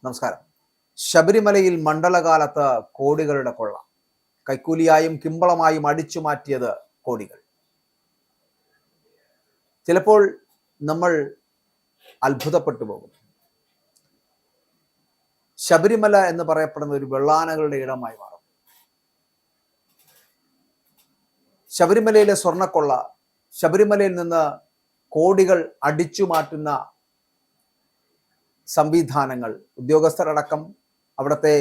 നമസ്കാരം. ശബരിമലയിൽ മണ്ഡലകാലത്ത് കോടികളുടെ കൊള്ള. കൈക്കൂലിയായും കിമ്പളമായും അടിച്ചു മാറ്റിയത് കോടികൾ. ചിലപ്പോൾ നമ്മൾ അത്ഭുതപ്പെട്ടു പോകും. ശബരിമല എന്ന് പറയപ്പെടുന്ന ഒരു വെള്ളാനകളുടെ ഇടമായി മാറും. ശബരിമലയിലെ സ്വർണ്ണക്കൊള്ള, ശബരിമലയിൽ നിന്ന് കോടികൾ അടിച്ചു മാറ്റുന്ന സംവിധാനങ്ങൾ, ഉദ്യോഗസ്ഥരടക്കം, അവിടുത്തെ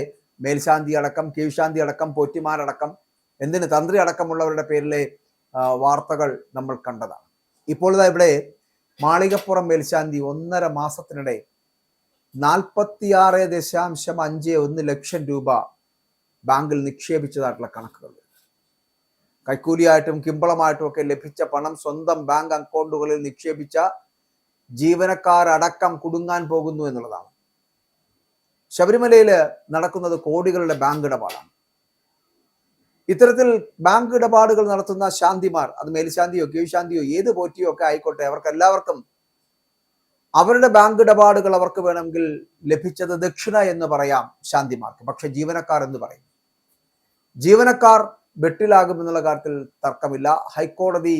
മേൽശാന്തി അടക്കം, കീഴ്ശാന്തി അടക്കം, പോറ്റിമാരടക്കം, എന്തിന് തന്ത്രി അടക്കമുള്ളവരുടെ പേരിലെ വാർത്തകൾ നമ്മൾ കണ്ടതാണ്. ഇപ്പോൾ ഇവിടെ മാളികപ്പുറം മേൽശാന്തി 1.5 മാസത്തിനിടെ 46.51 ലക്ഷം രൂപ ബാങ്കിൽ നിക്ഷേപിച്ചതായിട്ടുള്ള കണക്കുകൾ. കൈക്കൂലിയായിട്ടും കിമ്പളമായിട്ടും ഒക്കെ ലഭിച്ച പണം സ്വന്തം ബാങ്ക് അക്കൗണ്ടുകളിൽ നിക്ഷേപിച്ച ജീവനക്കാരടക്കം കുടുങ്ങാൻ പോകുന്നു എന്നുള്ളതാണ്. ശബരിമലയിൽ നടക്കുന്നത് കോടികളുടെ ബാങ്ക് ഇടപാടാണ്. ഇത്തരത്തിൽ ബാങ്ക് ഇടപാടുകൾ നടത്തുന്ന ശാന്തിമാർ, അത് മേൽശാന്തിയോ കീഴ്ശാന്തിയോ ഏത് പോറ്റിയോ ഒക്കെ ആയിക്കോട്ടെ, അവർക്കെല്ലാവർക്കും അവരുടെ ബാങ്ക് ഇടപാടുകൾ അവർക്ക് വേണമെങ്കിൽ ലഭിച്ചത് ദക്ഷിണ എന്ന് പറയാം ശാന്തിമാർക്ക്. പക്ഷെ ജീവനക്കാർ എന്ന് പറയും. ജീവനക്കാർ വെട്ടിലാകുമെന്നുള്ള കാര്യത്തിൽ തർക്കമില്ല. ഹൈക്കോടതി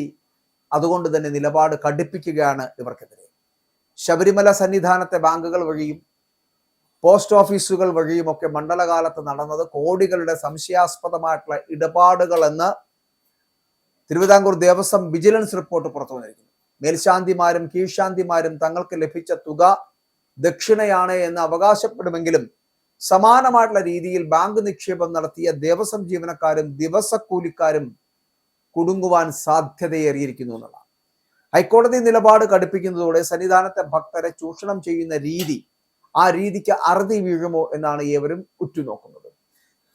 അതുകൊണ്ട് തന്നെ നിലപാട് കടുപ്പിക്കുകയാണ് ഇവർക്കെതിരെ. ശബരിമല സന്നിധാനത്തെ ബാങ്കുകൾ വഴിയും പോസ്റ്റ് ഓഫീസുകൾ വഴിയും ഒക്കെ മണ്ഡലകാലത്ത് നടന്നത് കോടികളുടെ സംശയാസ്പദമായിട്ടുള്ള ഇടപാടുകൾ എന്ന് തിരുവിതാംകൂർ ദേവസ്വം വിജിലൻസ് റിപ്പോർട്ട് പുറത്തു വന്നിരിക്കുന്നു. മേൽശാന്തിമാരും കീഴ്ശാന്തിമാരും തങ്ങൾക്ക് ലഭിച്ച തുക ദക്ഷിണയാണ് എന്ന് അവകാശപ്പെടുമെങ്കിലും സമാനമായിട്ടുള്ള രീതിയിൽ ബാങ്ക് നിക്ഷേപം നടത്തിയ ദേവസ്വം ജീവനക്കാരും ദിവസക്കൂലിക്കാരും കുടുങ്ങുവാൻ സാധ്യതയേറിയിരിക്കുന്നു എന്നുള്ളതാണ്. ഹൈക്കോടതി നിലപാട് കടുപ്പിക്കുന്നതോടെ സന്നിധാനത്തെ ഭക്തരെ ചൂഷണം ചെയ്യുന്ന രീതി, ആ രീതിക്ക് അറുതി വീഴുമോ എന്നാണ് ഏവരും ഉറ്റുനോക്കുന്നത്.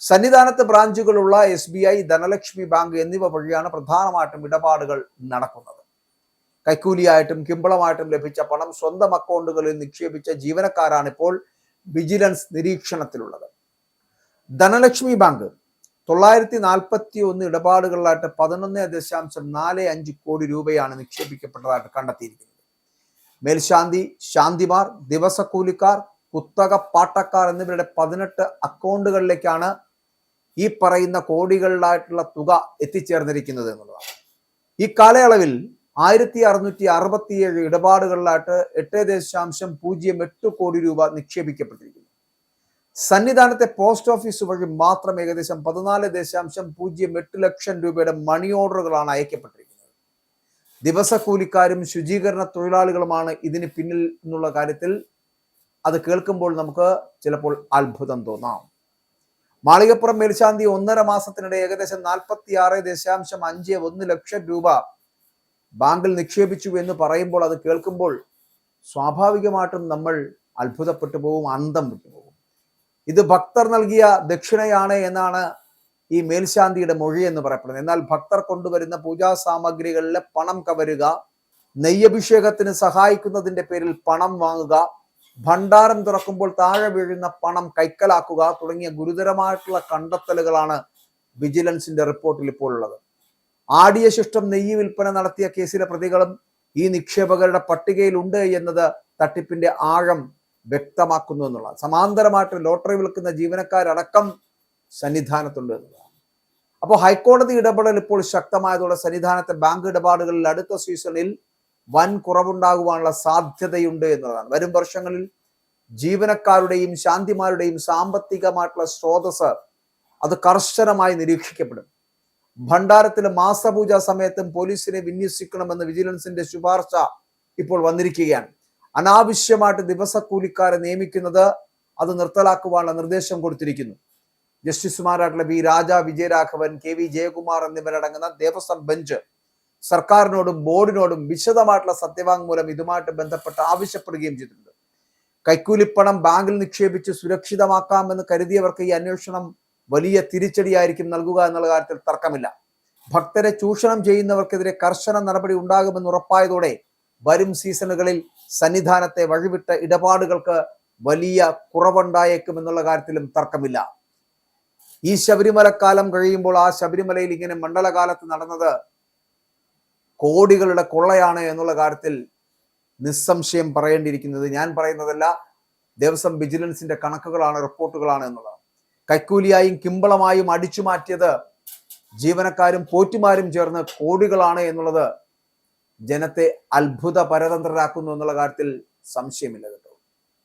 സന്നിധാനത്ത് ബ്രാഞ്ചുകളുള്ള SBI, ധനലക്ഷ്മി ബാങ്ക് എന്നിവ വഴിയാണ് പ്രധാനമായിട്ടും ഇടപാടുകൾ നടക്കുന്നത്. കൈക്കൂലിയായിട്ടും കിമ്പളമായിട്ടും ലഭിച്ച പണം സ്വന്തം അക്കൗണ്ടുകളിൽ നിക്ഷേപിച്ച ജീവനക്കാരാണ് ഇപ്പോൾ വിജിലൻസ് നിരീക്ഷണത്തിലുള്ളത്. ധനലക്ഷ്മി ബാങ്ക് 941 ഇടപാടുകളിലായിട്ട് 11.45 കോടി രൂപയാണ് നിക്ഷേപിക്കപ്പെട്ടതായിട്ട് കണ്ടെത്തിയിരിക്കുന്നത്. മേൽശാന്തി, ശാന്തിമാർ, ദിവസക്കൂലിക്കാർ, കുത്തക പാട്ടക്കാർ എന്നിവരുടെ 18 അക്കൗണ്ടുകളിലേക്കാണ് ഈ പറയുന്ന കോടികളിലായിട്ടുള്ള തുക എത്തിച്ചേർന്നിരിക്കുന്നത് എന്നുള്ളതാണ്. ഈ കാലയളവിൽ 1667 ഇടപാടുകളിലായിട്ട് 8.08 കോടി രൂപ നിക്ഷേപിക്കപ്പെട്ടിരിക്കുന്നു. സന്നിധാനത്തെ പോസ്റ്റ് ഓഫീസ് വഴി മാത്രം ഏകദേശം 14.08 ലക്ഷം രൂപയുടെ മണി ഓർഡറുകളാണ് അയക്കപ്പെട്ടിരിക്കുന്നത്. ദിവസക്കൂലിക്കാരും ശുചീകരണ തൊഴിലാളികളുമാണ് ഇതിന് പിന്നിൽ എന്നുള്ള കാര്യത്തിൽ അത് കേൾക്കുമ്പോൾ നമുക്ക് ചിലപ്പോൾ അത്ഭുതം തോന്നാം. മാളികപ്പുറം മേൽശാന്തി 1.5 മാസത്തിനിടെ ഏകദേശം 46.51 ലക്ഷം രൂപ ബാങ്കിൽ നിക്ഷേപിച്ചു എന്ന് പറയുമ്പോൾ, അത് കേൾക്കുമ്പോൾ സ്വാഭാവികമായിട്ടും നമ്മൾ അത്ഭുതപ്പെട്ടു പോകും, അന്തം വിട്ടുപോകും. ഇത് ഭക്തർ നൽകിയ ദക്ഷിണയാണ് എന്നാണ് ഈ മേൽശാന്തിയുടെ മൊഴി എന്ന് പറയപ്പെടുന്നത്. എന്നാൽ ഭക്തർ കൊണ്ടുവരുന്ന പൂജാ സാമഗ്രികളിലെ പണം കവരുക, നെയ്യഭിഷേകത്തിന് സഹായിക്കുന്നതിന്റെ പേരിൽ പണം വാങ്ങുക, ഭണ്ഡാരം തുറക്കുമ്പോൾ താഴെ വീഴുന്ന പണം കൈക്കലാക്കുക തുടങ്ങിയ ഗുരുതരമായിട്ടുള്ള കണ്ടെത്തലുകളാണ് വിജിലൻസിന്റെ റിപ്പോർട്ടിൽ ഇപ്പോൾ ഉള്ളത്. ആടിയ ശിഷ്ടം നെയ്യ് വിൽപ്പന നടത്തിയ കേസിലെ പ്രതികളും ഈ നിക്ഷേപകരുടെ പട്ടികയിലുണ്ട് എന്നത് തട്ടിപ്പിന്റെ ആഴം വ്യക്തമാക്കുന്നു എന്നുള്ളത്. സമാന്തരമായിട്ട് ലോട്ടറി വിൽക്കുന്ന ജീവനക്കാരടക്കം സന്നിധാനത്തുണ്ട് എന്നുള്ളതാണ്. അപ്പോൾ ഹൈക്കോടതി ഇടപെടൽ ഇപ്പോൾ ശക്തമായതോടെ സന്നിധാനത്തെ ബാങ്ക് ഇടപാടുകളിൽ അടുത്ത സീസണിൽ വൻ കുറവുണ്ടാകുവാനുള്ള സാധ്യതയുണ്ട് എന്നതാണ്. വരും വർഷങ്ങളിൽ ജീവനക്കാരുടെയും ശാന്തിമാരുടെയും സാമ്പത്തികമായിട്ടുള്ള സ്രോതസ് അത് കർശനമായി നിരീക്ഷിക്കപ്പെടും. ഭണ്ഡാരത്തിലെ മാസപൂജ സമയത്തും പോലീസിനെ വിന്യസിക്കണമെന്ന് വിജിലൻസിന്റെ ശുപാർശ ഇപ്പോൾ വന്നിരിക്കുകയാണ്. അനാവശ്യമായിട്ട് ദിവസക്കൂലിക്കാരെ നിയമിക്കുന്നത് അത് നിർത്തലാക്കുവാനുള്ള നിർദ്ദേശം കൊടുത്തിരിക്കുന്നു. ജസ്റ്റിസുമാരായിട്ടുള്ള B. രാജ, വിജയരാഘവൻ, KV. ജയകുമാർ എന്നിവരടങ്ങുന്ന ദേവസ്വം ബെഞ്ച് സർക്കാരിനോടും ബോർഡിനോടും വിശദമായിട്ടുള്ള സത്യവാങ്മൂലം ഇതുമായിട്ട് ബന്ധപ്പെട്ട് ആവശ്യപ്പെടുകയും ചെയ്തിട്ടുണ്ട്. കൈക്കൂലിപ്പണം ബാങ്കിൽ നിക്ഷേപിച്ച് സുരക്ഷിതമാക്കാമെന്ന് കരുതിയവർക്ക് ഈ അന്വേഷണം വലിയ തിരിച്ചടിയായിരിക്കും നൽകുക എന്നുള്ള കാര്യത്തിൽ തർക്കമില്ല. ഭക്തരെ ചൂഷണം ചെയ്യുന്നവർക്കെതിരെ കർശന നടപടി ഉണ്ടാകുമെന്ന് ഉറപ്പായതോടെ വരും സീസണുകളിൽ സന്നിധാനത്തെ വഴിവിട്ട ഇടപാടുകൾക്ക് വലിയ കുറവുണ്ടായേക്കുമെന്നുള്ള കാര്യത്തിലും തർക്കമില്ല. ഈ ശബരിമലക്കാലം കഴിയുമ്പോൾ ആ ശബരിമലയിൽ ഇങ്ങനെ മണ്ഡലകാലത്ത് നടന്നത് കോടികളുടെ കൊള്ളയാണ് എന്നുള്ള കാര്യത്തിൽ നിസ്സംശയം പറയേണ്ടിയിരിക്കുന്നത് ഞാൻ പറയുന്നതല്ല, ദേവസ്വം വിജിലൻസിന്റെ കണക്കുകളാണ്, റിപ്പോർട്ടുകളാണ് എന്നുള്ളതാണ്. കൈക്കൂലിയായും കിമ്പളമായും അടിച്ചു മാറ്റിയത് ജീവനക്കാരും പോറ്റുമാരും ചേർന്ന് കോടികളാണ് എന്നുള്ളത് ജനത്തെ അത്ഭുത പരതന്ത്രരാക്കുന്നു എന്നുള്ള കാര്യത്തിൽ സംശയമില്ല.